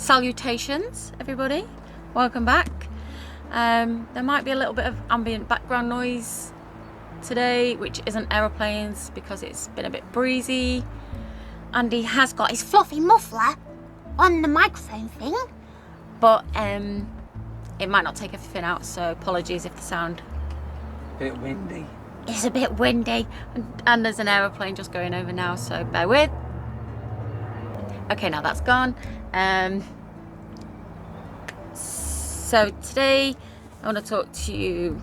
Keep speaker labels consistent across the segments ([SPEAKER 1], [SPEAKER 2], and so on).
[SPEAKER 1] Salutations, everybody. Welcome back. There might be a little bit of ambient background noise today, which isn't aeroplanes because it's been a bit breezy. Andy has got his fluffy muffler on the microphone thing, but it might not take everything out, so apologies if the sound
[SPEAKER 2] bit windy.
[SPEAKER 1] It's a bit windy, and there's an aeroplane just going over now, so bear with. Okay, now that's gone. So today I want to talk to you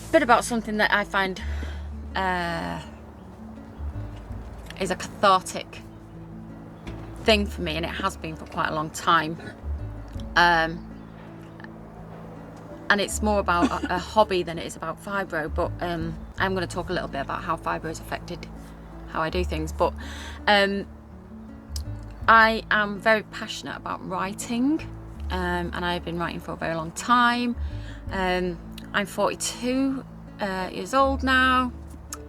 [SPEAKER 1] a bit about something that I find is a cathartic thing for me, and it has been for quite a long time. And it's more about a hobby than it is about fibro, but I'm going to talk a little bit about how fibro has affected how I do things. But I am very passionate about writing, and I've been writing for a very long time. I'm 42 years old now.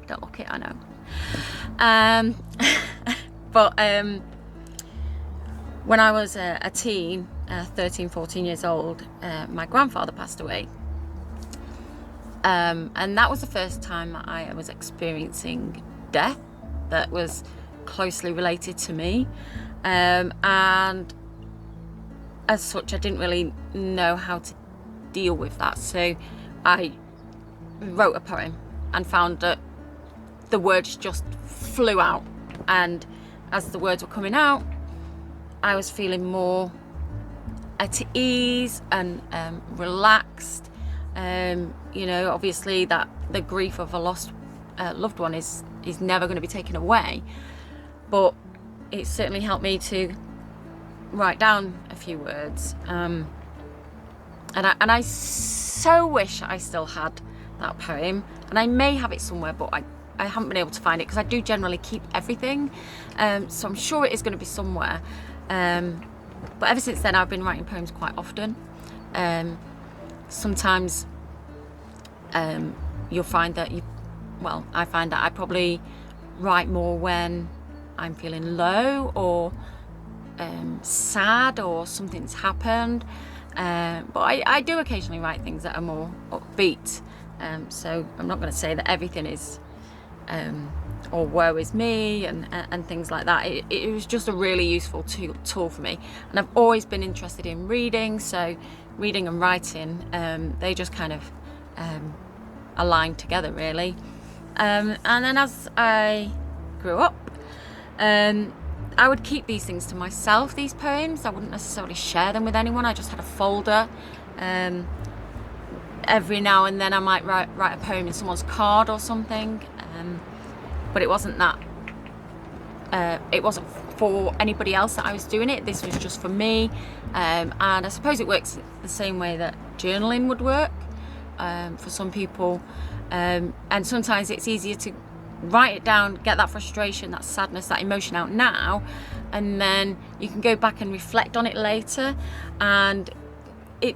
[SPEAKER 1] Don't look it, I know. But when I was a teen, 13, 14 years old, my grandfather passed away. And that was the first time that I was experiencing death that was closely related to me. And as such, I didn't really know how to deal with that. So I wrote a poem and found that the words just flew out. And as the words were coming out, I was feeling more at ease and relaxed. You know, obviously that the grief of a lost loved one is never going to be taken away, but it certainly helped me to write down a few words. And I so wish I still had that poem, and I may have it somewhere, but I haven't been able to find it because I do generally keep everything. So I'm sure it is going to be somewhere. But ever since then, I've been writing poems quite often. Sometimes you'll find that I find that I probably write more when I'm feeling low or sad or something's happened. But I do occasionally write things that are more upbeat. So I'm not going to say that everything is or woe is me and things like that. It was just a really useful tool for me, and I've always been interested in reading, so reading and writing, they just kind of aligned together really. And then as I grew up, I would keep these things to myself, these poems. I wouldn't necessarily share them with anyone. I just had a folder. Every now and then I might write a poem in someone's card or something, but it wasn't that. It wasn't for anybody else that I was doing it. This was just for me, and I suppose it works the same way that journaling would work for some people. And sometimes it's easier to write it down, get that frustration, that sadness, that emotion out now, and then you can go back and reflect on it later, and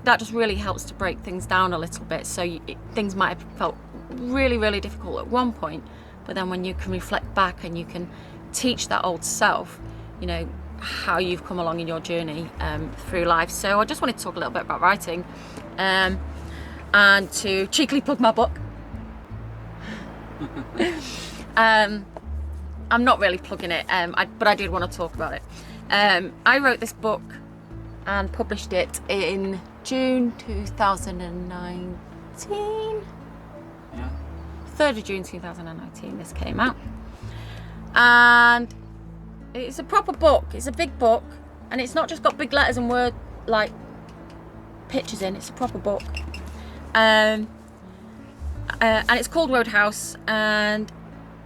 [SPEAKER 1] that just really helps to break things down a little bit. So things might have felt really, really difficult at one point, but then when you can reflect back and you can teach that old self, you know, how you've come along in your journey through life. So I just wanted to talk a little bit about writing, and to cheekily plug my book. I'm not really plugging it, but I did want to talk about it. I wrote this book and published it in June 2019.
[SPEAKER 2] Yeah.
[SPEAKER 1] 3rd of June 2019 this came out. And it's a proper book. It's a big book, and it's not just got big letters and word like pictures in. It's a proper book. And it's called Wode, and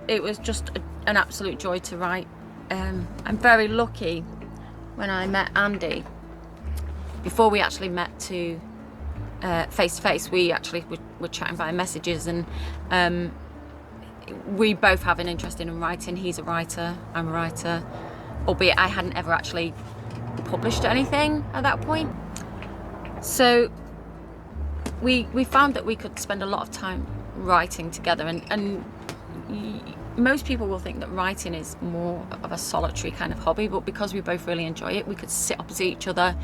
[SPEAKER 1] it was just an absolute joy to write. I'm very lucky. When I met Andy, before we actually met to face to face, we actually were chatting via messages, and we both have an interest in writing. He's a writer, I'm a writer, albeit I hadn't ever actually published anything at that point. So we found that we could spend a lot of time writing together, and most people will think that writing is more of a solitary kind of hobby, but because we both really enjoy it, we could sit opposite each other,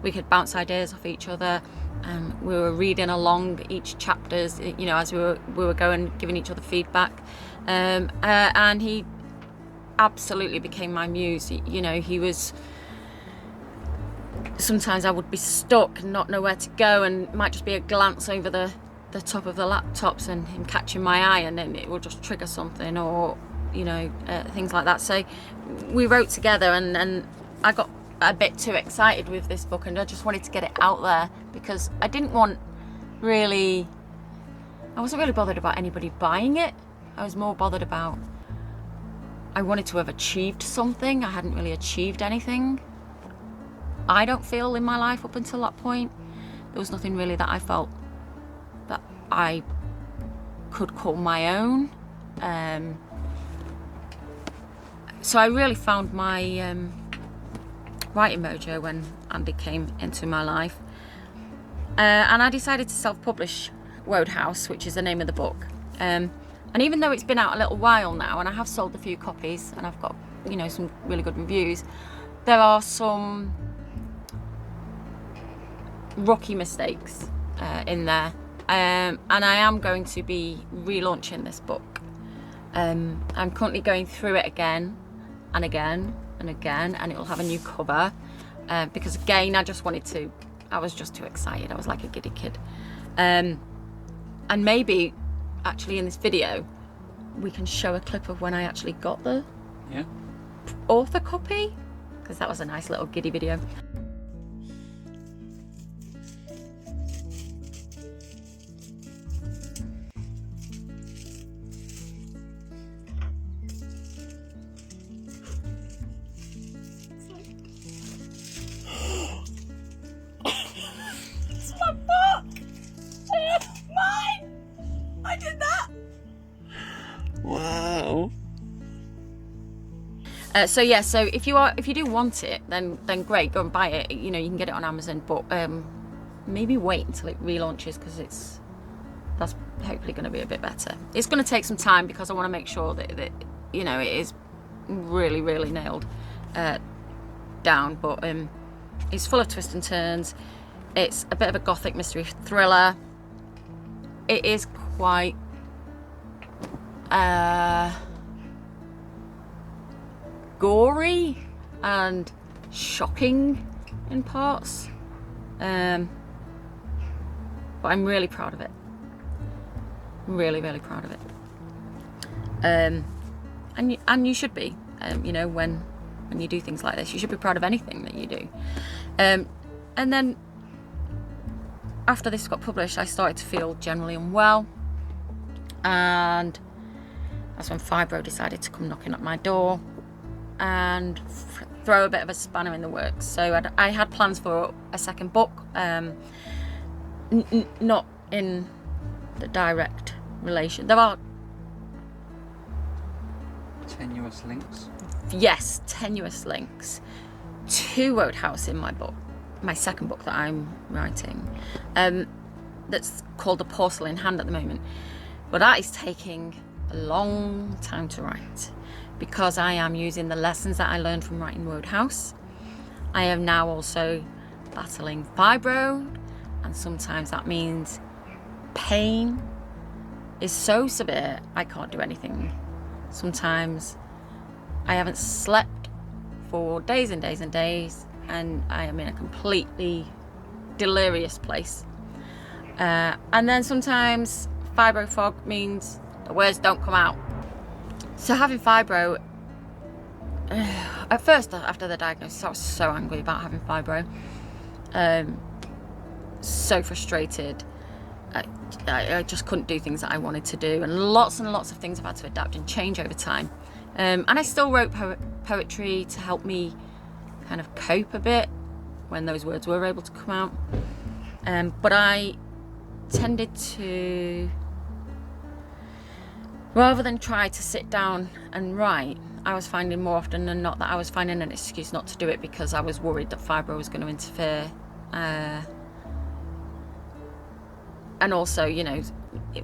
[SPEAKER 1] we could bounce ideas off each other. We were reading along each chapters, you know, as we were going, giving each other feedback. And he absolutely became my muse. You know, he was, sometimes I would be stuck and not know where to go, and it might just be a glance over the top of the laptops and him catching my eye, and then it will just trigger something, or, you know, things like that. So we wrote together, and I got a bit too excited with this book, and I just wanted to get it out there, because I wasn't really bothered about anybody buying it. I was more bothered about, I wanted to have achieved something. I hadn't really achieved anything, I don't feel, in my life up until that point. There was nothing really that I felt that I could call my own. So I really found my writing mojo when Andy came into my life. And I decided to self-publish Wode, which is the name of the book. And even though it's been out a little while now, and I have sold a few copies, and I've got, you know, some really good reviews, there are some rookie mistakes in there. And I am going to be relaunching this book. I'm currently going through it again and again and again, and it will have a new cover, because again, I was just too excited. I was like a giddy kid. And maybe actually in this video we can show a clip of when I actually got the author copy, because that was a nice little giddy video. It's my book! Mine! I did that!
[SPEAKER 2] Wow.
[SPEAKER 1] So if you do want it, then great, go and buy it. You know, you can get it on Amazon, but maybe wait until it relaunches, because that's hopefully going to be a bit better. It's going to take some time, because I want to make sure that you know, it is really, really nailed down. But it's full of twists and turns. It's a bit of a gothic mystery thriller. It is quite gory and shocking in parts, but I'm really proud of it. Really, really proud of it. And you should be. You know, when you do things like this, you should be proud of anything that you do. And then after this got published, I started to feel generally unwell, and that's when Fibro decided to come knocking at my door and throw a bit of a spanner in the works. So I had plans for a second book, not in the direct relation. There are
[SPEAKER 2] Tenuous links.
[SPEAKER 1] Yes, tenuous links to Wode in my book, my second book that I'm writing, that's called The Porcelain Hand at the moment. But that is taking a long time to write, because I am using the lessons that I learned from writing Wode. I am now also battling fibro, and sometimes that means pain is so severe I can't do anything. Sometimes I haven't slept for days and days and days, and I am in a completely delirious place. And then sometimes fibro fog means the words don't come out. So having fibro, at first after the diagnosis, I was so angry about having fibro, so frustrated. I just couldn't do things that I wanted to do, and lots of things I've had to adapt and change over time. And I still wrote poetry to help me kind of cope a bit when those words were able to come out. But I tended to, rather than try to sit down and write, I was finding more often than not that I was finding an excuse not to do it, because I was worried that fibro was going to interfere. And also, you know,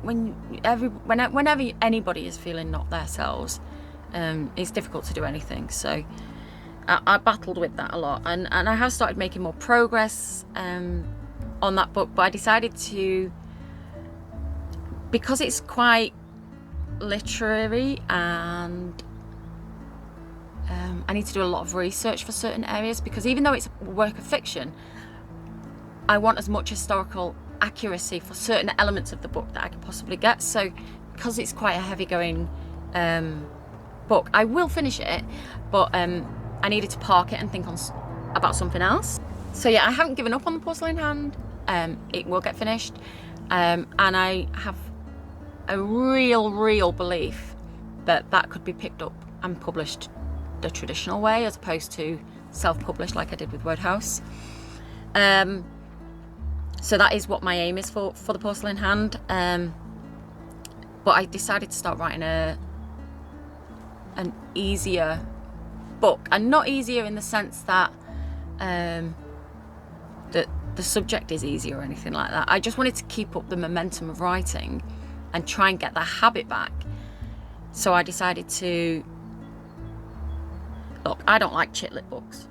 [SPEAKER 1] whenever anybody is feeling not themselves, it's difficult to do anything. So I battled with that a lot, and I have started making more progress on that book, but I decided to, because it's quite literary and I need to do a lot of research for certain areas, because even though it's a work of fiction, I want as much historical accuracy for certain elements of the book that I can possibly get. So because it's quite a heavy going book, I will finish it, but I needed to park it and think about something else. So yeah, I haven't given up on The Porcelain Hand. It will get finished, and I have a real belief that that could be picked up and published the traditional way, as opposed to self-published like I did with Wode. So that is what my aim is for The Porcelain Hand. But I decided to start writing an easier book, and not easier in the sense that that the subject is easier or anything like that. I just wanted to keep up the momentum of writing and try and get that habit back. So I decided to, look, I don't like chit-lit books,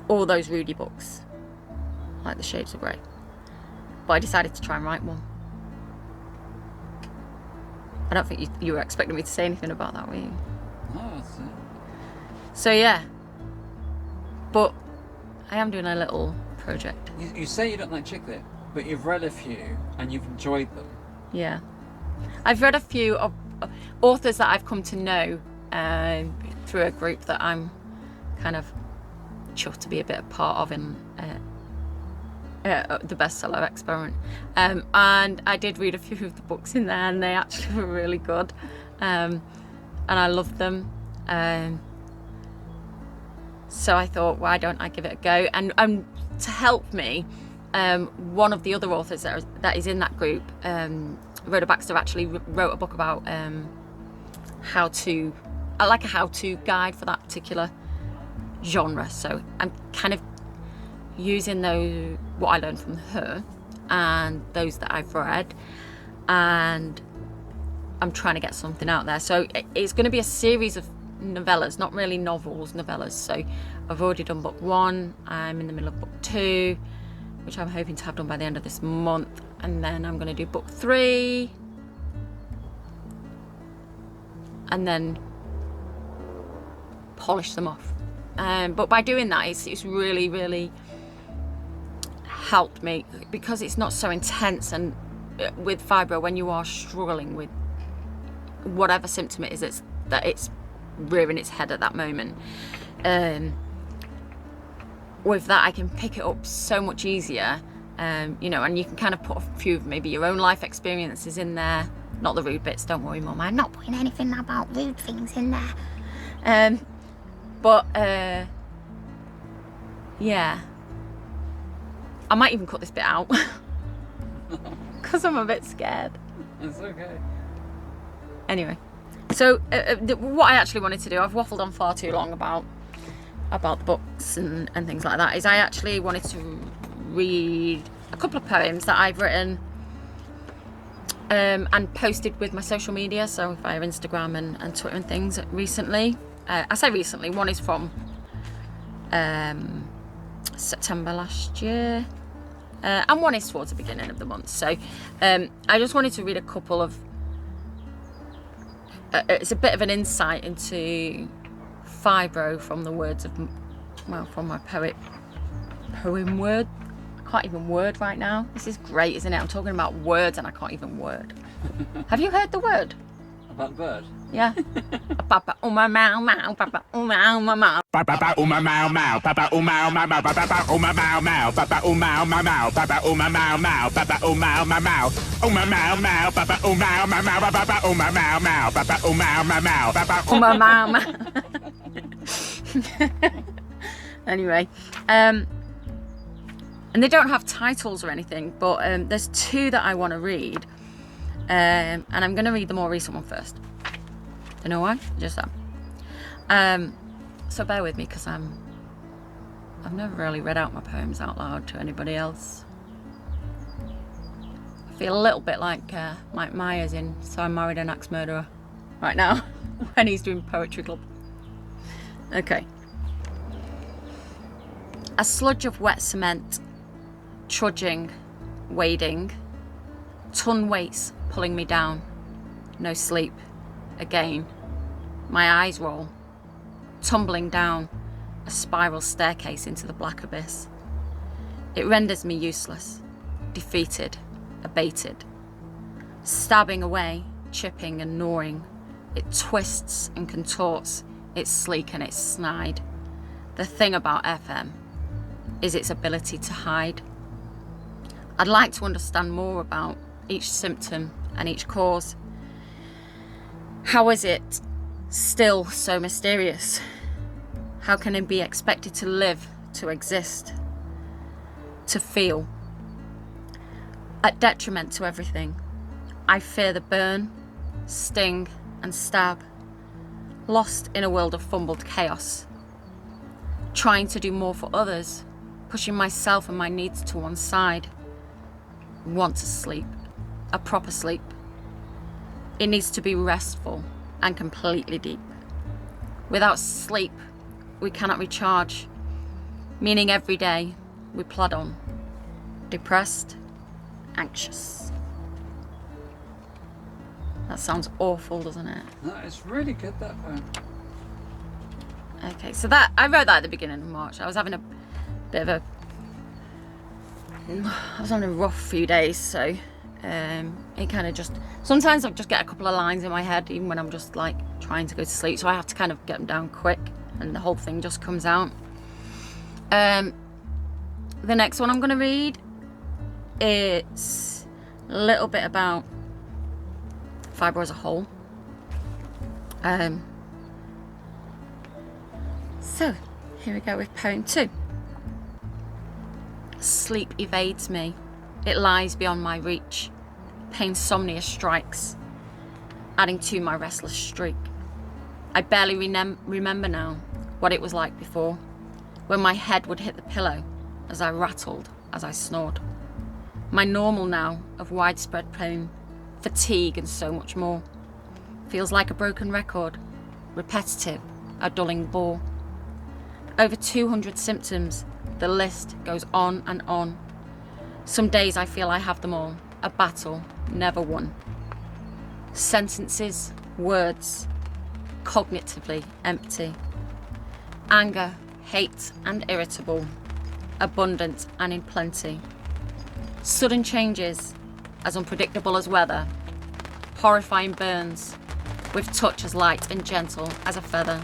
[SPEAKER 1] or those Rudy books like The Shades of Grey, but I decided to try and write one. I don't think you were expecting me to say anything about that, were you?
[SPEAKER 2] No, that's it.
[SPEAKER 1] So yeah, but I am doing a little project.
[SPEAKER 2] You say you don't like chick lit, but you've read a few and you've enjoyed them.
[SPEAKER 1] Yeah, I've read a few of authors that I've come to know through a group that I'm kind of chuffed to be a bit a part of in the bestseller experiment, and I did read a few of the books in there, and they actually were really good, and I loved them. So I thought, why don't I give it a go? And to help me, one of the other authors that is in that group, Rhoda Baxter, actually wrote a book about a how-to guide for that particular genre. So I'm kind of using what I learned from her and those that I've read, and I'm trying to get something out there. So it's going to be a series of novellas, not really novels, novellas. So I've already done book 1, I'm in the middle of book 2, which I'm hoping to have done by the end of this month, and then I'm going to do book 3, and then polish them off. But by doing that, it's really helped me, because it's not so intense. And with fibro, when you are struggling with whatever symptom it is, it's rearing its head at that moment, with that I can pick it up so much easier, and you can kind of put a few of maybe your own life experiences in there, not the rude bits, don't worry mum, I'm not putting anything about rude things in there, but yeah, I might even cut this bit out because I'm a bit scared.
[SPEAKER 2] It's okay.
[SPEAKER 1] Anyway, so what I actually wanted to do, I've waffled on far too long about the books and things like that, is I actually wanted to read a couple of poems that I've written and posted with my social media, so via Instagram and Twitter and things recently. I say recently, one is from September last year, and one is towards the beginning of the month. So I just wanted to read a couple of it's a bit of an insight into fibro from the words of, from my poem word. I can't even word right now. This is great, isn't it? I'm talking about words and I can't even word. Have you heard the word?
[SPEAKER 2] About the bird?
[SPEAKER 1] Yeah. Papa uma mau mau, papa uma mau.
[SPEAKER 3] Papa uma mau mau, papa uma mau mau, papa uma mau mau, papa uma mau mau, papa uma mau mau, papa uma mau mau, uma mau mau, papa uma mau mau, papa uma mau mau, papa uma mau mau, papa
[SPEAKER 1] Uma mau mau. Anyway, and they don't have titles or anything, but there's two that I want to read, and I'm going to read the more recent one first. Don't know why, just that. So bear with me, because I've never really read out my poems out loud to anybody else. I feel a little bit like Mike Myers in So I Married an Axe Murderer right now when he's doing Poetry Club. Okay. A sludge of wet cement, trudging, wading, ton weights pulling me down, no sleep, again. My eyes roll, tumbling down a spiral staircase into the black abyss. It renders me useless, defeated, abated. Stabbing away, chipping and gnawing, it twists and contorts, it's sleek and it's snide. The thing about FM is its ability to hide. I'd like to understand more about each symptom and each cause. How is it still so mysterious? How can it be expected to live, to exist, to feel? At detriment to everything, I fear the burn, sting and stab, lost in a world of fumbled chaos, trying to do more for others, pushing myself and my needs to one side. Want to sleep, a proper sleep. It needs to be restful and completely deep. Without sleep, we cannot recharge, meaning every day we plod on, depressed, anxious. That sounds awful, doesn't it?
[SPEAKER 2] No, it's really good, that poem.
[SPEAKER 1] Okay, so that I wrote that at the beginning of March. I was having a bit of I was having a rough few days, so it kind of just, sometimes I just get a couple of lines in my head even when I'm just like trying to go to sleep, so I have to kind of get them down quick and the whole thing just comes out. The next one I'm going to read, it's a little bit about fibro as a whole. So here we go with poem 2. Sleep evades me, it lies beyond my reach. Painsomnia strikes, adding to my restless streak. I barely remember now what it was like before, when my head would hit the pillow as I rattled, as I snored. My normal now of widespread pain, fatigue and so much more feels like a broken record, repetitive, a dulling bore. Over 200 symptoms, the list goes on and on. Some days I feel I have them all, a battle never won. Sentences, words, cognitively empty. Anger, hate and irritable, abundant and in plenty. Sudden changes, as unpredictable as weather. Horrifying burns, with touch as light and gentle as a feather.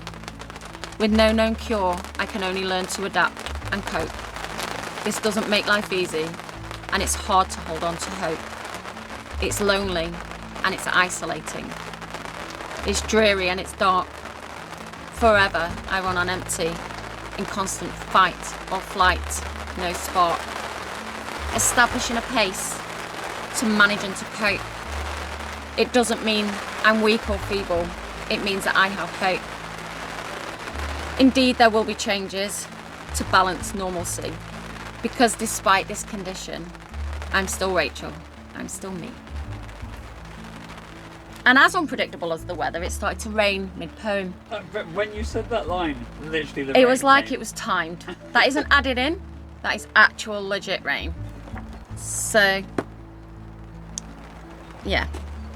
[SPEAKER 1] With no known cure, I can only learn to adapt and cope. This doesn't make life easy, and it's hard to hold on to hope. It's lonely, and it's isolating. It's dreary and it's dark. Forever I run on empty, in constant fight or flight, no spark. Establishing a pace to manage and to cope. It doesn't mean I'm weak or feeble, it means that I have hope. Indeed, there will be changes to balance normalcy, because despite this condition, I'm still Rachel, I'm still me. And as unpredictable as the weather, it started to rain mid-poem.
[SPEAKER 2] But when you said that line, literally the
[SPEAKER 1] It
[SPEAKER 2] rain
[SPEAKER 1] was like
[SPEAKER 2] came.
[SPEAKER 1] it was timed. That isn't added in, that is actual legit rain. So, yeah,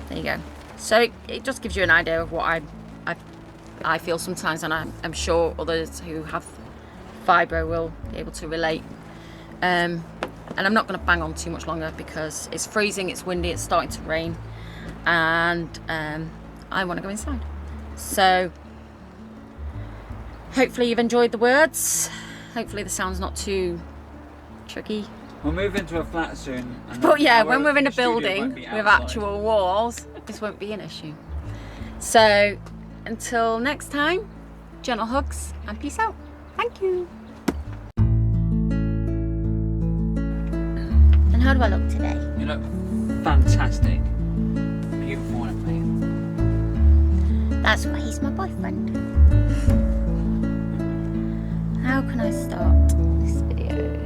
[SPEAKER 1] there you go. So it just gives you an idea of what I feel sometimes, and I'm sure others who have fibro will be able to relate. And I'm not going to bang on too much longer because it's freezing, it's windy, it's starting to rain, and I want to go inside. So hopefully you've enjoyed the words. Hopefully the sound's not too tricky.
[SPEAKER 2] We'll move into a flat soon. And
[SPEAKER 1] But yeah,
[SPEAKER 2] our
[SPEAKER 1] when we're in a
[SPEAKER 2] studio
[SPEAKER 1] building
[SPEAKER 2] won't be
[SPEAKER 1] with
[SPEAKER 2] outside.
[SPEAKER 1] actual walls, this won't be an issue. So until next time, gentle hugs and peace out. Thank you. And how do I look today?
[SPEAKER 2] You look fantastic. Beautiful and amazing.
[SPEAKER 1] That's why he's my boyfriend. How can I start this video?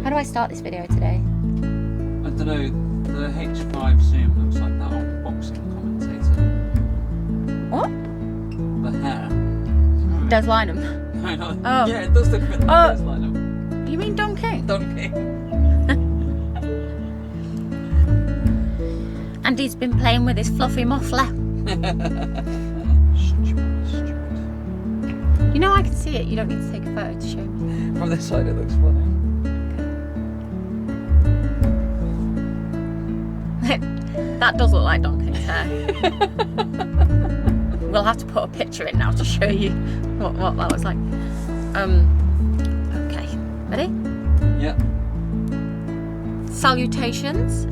[SPEAKER 1] How do I start this video today?
[SPEAKER 2] don't know, the H5 Zoom looks like that old boxing commentator.
[SPEAKER 1] What?
[SPEAKER 2] The hair.
[SPEAKER 1] Des Lynam.
[SPEAKER 2] I know.
[SPEAKER 1] Oh.
[SPEAKER 2] Yeah, it does look a bit like Des Lynam.
[SPEAKER 1] You mean Don King?
[SPEAKER 2] Donkey.
[SPEAKER 1] And he's been playing with his fluffy muffler.
[SPEAKER 2] Stupid.
[SPEAKER 1] You know I can see it. You don't need to take a photo to show me.
[SPEAKER 2] From this side it looks funny.
[SPEAKER 1] That does look like Don King's hair. We'll have to put a picture in now to show you what that looks like. Okay, ready?
[SPEAKER 2] Yeah.
[SPEAKER 1] Salutations.